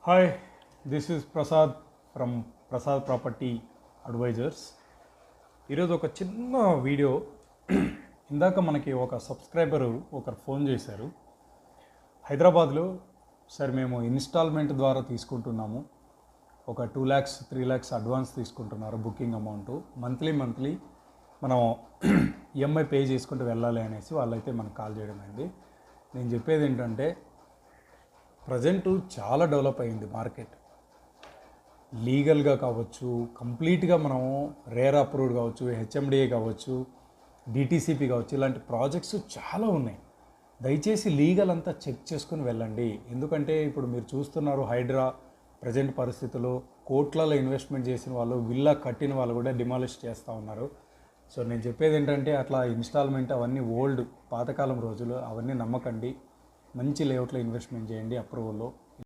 Hi, this is Prasad from Prasad property advisers. ఈరోజు ఒక చిన్న వీడియో. ఇందాక మనకి ఒక సబ్స్క్రైబరు ఒకరు ఫోన్ చేశారు. హైదరాబాద్లో సార్ మేము ఇన్స్టాల్మెంట్ ద్వారా తీసుకుంటున్నాము, ఒక 2 lakhs 3 lakhs అడ్వాన్స్ తీసుకుంటున్నారు బుకింగ్ అమౌంట్, మంత్లీ మనం ఈఎంఐ పే చేసుకుంటూ వెళ్ళాలి అనేసి వాళ్ళైతే మనకు కాల్ చేయడం అయింది. నేను చెప్పేది ఏంటంటే, ప్రజెంటు చాలా డెవలప్ అయింది మార్కెట్. లీగల్గా కావచ్చు, కంప్లీట్గా మనము రేర్ అప్రూవ్డ్ కావచ్చు, హెచ్ఎండిఏ కావచ్చు, డిటీసీపీ కావచ్చు, ఇలాంటి ప్రాజెక్ట్స్ చాలా ఉన్నాయి. దయచేసి లీగల్ అంతా చెక్ చేసుకుని వెళ్ళండి. ఎందుకంటే ఇప్పుడు మీరు చూస్తున్నారు, హైడ్రా ప్రజెంట్ పరిస్థితుల్లో కోట్లలో ఇన్వెస్ట్మెంట్ చేసిన వాళ్ళు, విల్లా కట్టిన వాళ్ళు కూడా డిమాలిష్ చేస్తూ ఉన్నారు. సో నేను చెప్పేది ఏంటంటే, అట్లా ఇన్స్టాల్మెంట్ అవన్నీ ఓల్డ్ పాతకాలం రోజులు, అవన్నీ నమ్మకండి. మంచి లేఅవుట్లో ఇన్వెస్ట్మెంట్ చేయండి అప్రూవల్లో.